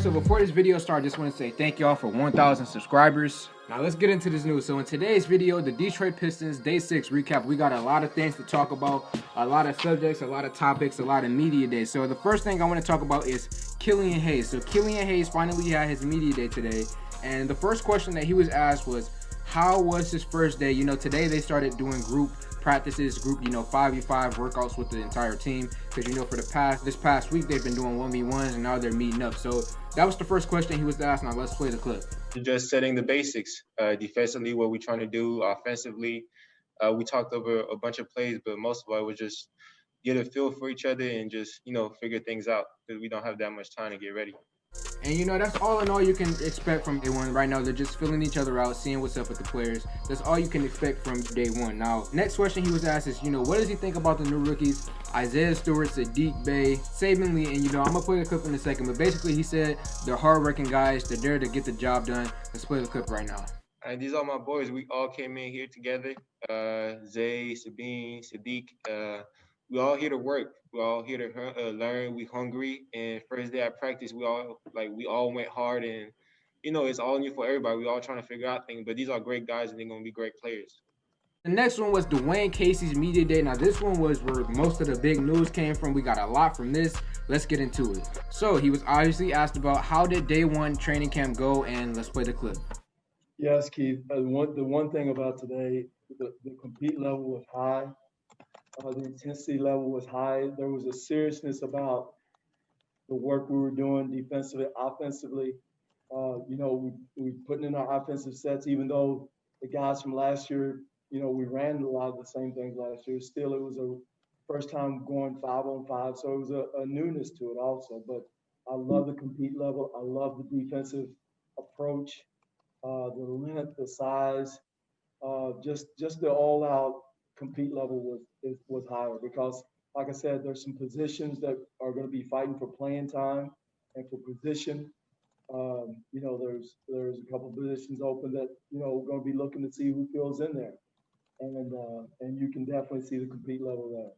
So before this video starts, I just want to say thank y'all for 1,000 subscribers. Now let's get into this news. So in today's video, the Detroit Pistons Day 6 recap, we got a lot of things to talk about, a lot of subjects, a lot of topics, a lot of media days. So the first thing I want to talk about is Killian Hayes. So Killian Hayes finally had his media day today, and the first question that he was asked was, how was his first day? You know, today they started doing group practices, group, 5v5 workouts with the entire team, because for this past week they've been doing 1v1s and now they're meeting up. So that was the first question he was asked. Now let's play the clip. Just setting the basics, defensively, what we're trying to do, offensively. We talked over a bunch of plays, but most of it was just get a feel for each other and just, figure things out, because we don't have that much time to get ready. And that's all in all you can expect from day one. Right now they're just filling each other out, seeing what's up with the players. That's all you can expect from day one. Now, next question he was asked is, what does he think about the new rookies? Isaiah Stewart, Sadiq Bey, Saban Lee, and I'm gonna play the clip in a second, but basically he said they're hardworking guys, they're there to get the job done. Let's play the clip right now. And these are my boys. We all came in here together. Zay, Sabine, Sadiq, we all here to work. We all here to learn. We hungry. And first day at practice, we all went hard, and it's all new for everybody. We all trying to figure out things. But these are great guys, and they're gonna be great players. The next one was Dwane Casey's media day. Now this one was where most of the big news came from. We got a lot from this. Let's get into it. So he was obviously asked about how did day one training camp go, and let's play the clip. Yes, Keith. The one thing about today, the compete level was high. The intensity level was high. There was a seriousness about the work we were doing defensively, offensively. We putting in our offensive sets, even though the guys from last year, we ran a lot of the same things last year. Still, it was a first time going 5-on-5, so it was a newness to it also. But I love the compete level. I love the defensive approach, the length, the size, just the all-out compete level was higher, because like I said, there's some positions that are going to be fighting for playing time and for position. There's a couple positions open that we're going to be looking to see who fills in there, and you can definitely see the compete level there.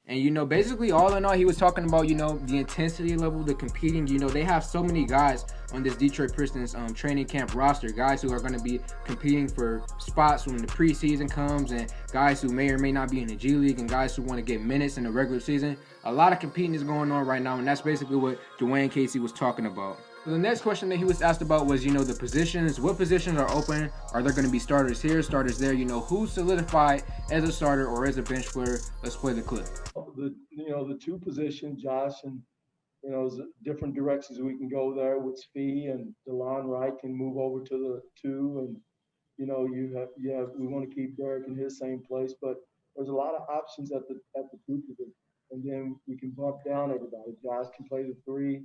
And basically all in all, he was talking about the intensity level, the competing. They have so many guys on this Detroit Pistons training camp roster, guys who are going to be competing for spots when the preseason comes, and guys who may or may not be in the G League, and guys who want to get minutes in the regular season. A lot of competing is going on right now, and that's basically what Dwane Casey was talking about. So the next question that he was asked about was, the positions. What positions are open? Are there going to be starters here, starters there? Who's solidified as a starter or as a bench player? Let's play the clip. The two positions, Josh, and there's different directions we can go there with Fee, and Delon Wright can move over to the 2, and we want to keep Derek in his same place, but there's a lot of options at the 2 position, and then we can bump down everybody. Josh can play the 3.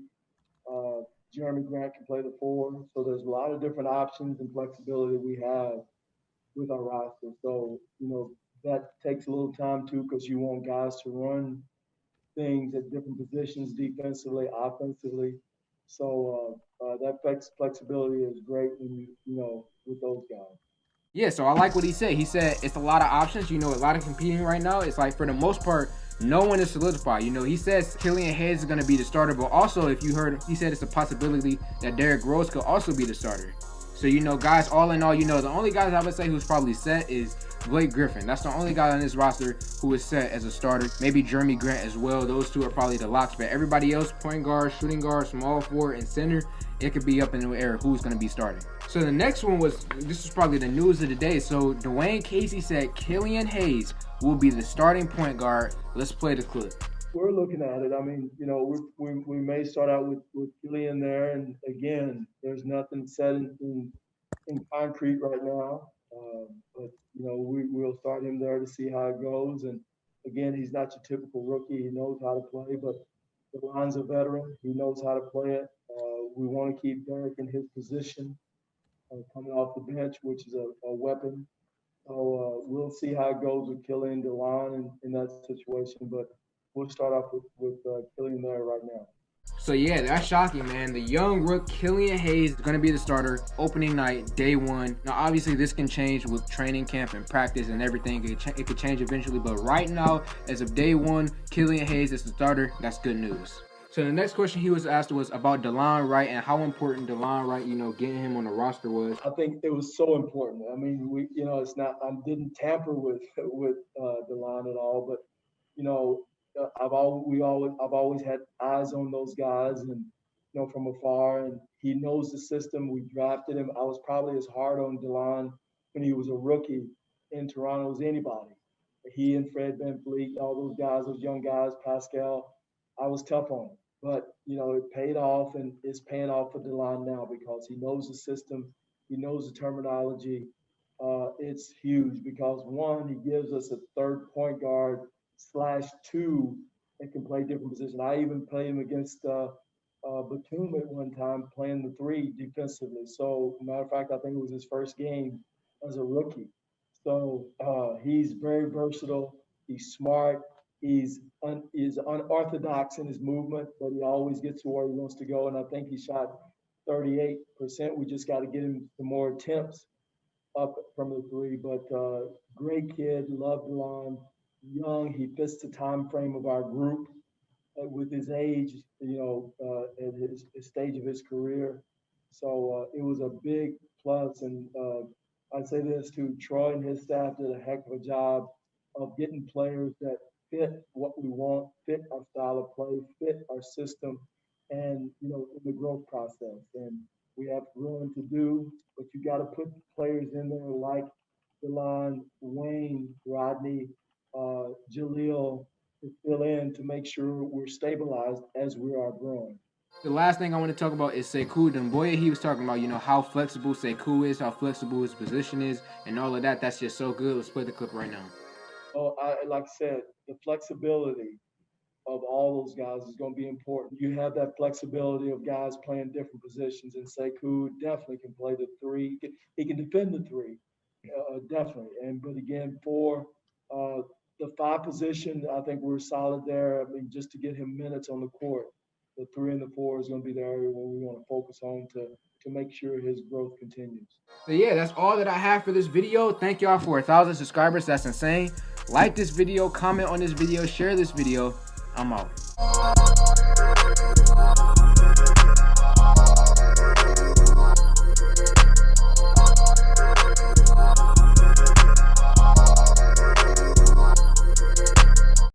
Jeremy Grant can play the 4. So there's a lot of different options and flexibility we have with our roster. So, that takes a little time too, because you want guys to run things at different positions, defensively, offensively. So that flexibility is great when with those guys. Yeah, so I like what he said. He said it's a lot of options, a lot of competing right now. It's like, for the most part, no one is solidified. He says Killian Hayes is going to be the starter, but also, if you heard, he said it's a possibility that Derrick Rose could also be the starter. So, guys, all in all, the only guys I would say who's probably set is Blake Griffin. That's the only guy on this roster who is set as a starter. Maybe Jeremy Grant as well. Those two are probably the locks, but everybody else, point guard, shooting guard, small forward, and center, it could be up in the air who's going to be starting. So the next one this is probably the news of the day. So Dwane Casey said Killian Hayes will be the starting point guard. Let's play the clip. We're looking at it. I mean, we may start out with Killian there, and again, there's nothing set in concrete right now. But we'll start him there to see how it goes. And again, he's not your typical rookie. He knows how to play, but Delon's a veteran. He knows how to play it. We want to keep Derek in his position, coming off the bench, which is a weapon. So we'll see how it goes with Killian and Delon in that situation. But we'll start off with Killian there right now. So yeah, that's shocking, man. The young rook Killian Hayes is going to be the starter opening night, day one. Now, obviously, this can change with training camp and practice and everything. It could change eventually, but right now, as of day one, Killian Hayes is the starter. That's good news. So the next question he was asked was about Delon Wright and how important Delon Wright, getting him on the roster was. I think it was so important. I mean, it's not. I didn't tamper with Delon at all, but I've always had eyes on those guys, and from afar, and he knows the system. We drafted him. I was probably as hard on Delon when he was a rookie in Toronto as anybody. He and Fred VanVleet, all those guys, those young guys, Pascal, I was tough on him. But it paid off, and it's paying off for Delon now because he knows the system, he knows the terminology. It's huge because one, he gives us a third point guard /2 that can play different positions. I even played him against Batum at one time, playing the 3 defensively. So, matter of fact, I think it was his first game as a rookie. So he's very versatile. He's smart. He's unorthodox in his movement, but he always gets to where he wants to go. And I think he shot 38%. We just got to get him some more attempts up from the 3. But great kid, love Delon. Young, he fits the time frame of our group with his age, at his stage of his career. So it was a big plus. And I'd say this too, Troy and his staff did a heck of a job of getting players that fit what we want, fit our style of play, fit our system, and, in the growth process. And we have growing to do, but you got to put players in there like Delon, Dwane, Rodney, Jaleel to fill in to make sure we're stabilized as we are growing. The last thing I want to talk about is Sekou Doumbouya. He was talking about, how flexible Sekou is, how flexible his position is, and all of that. That's just so good. Let's play the clip right now. Like I said, the flexibility of all those guys is going to be important. You have that flexibility of guys playing different positions, and Sekou definitely can play the 3. He can defend the 3, definitely. But again, for the 5 position, I think we're solid there. I mean, just to get him minutes on the court, the 3 and the 4 is going to be the area where we want to focus on to make sure his growth continues. So yeah, that's all that I have for this video. Thank y'all for 1,000 subscribers. That's insane. Like this video, comment on this video, share this video. I'm out.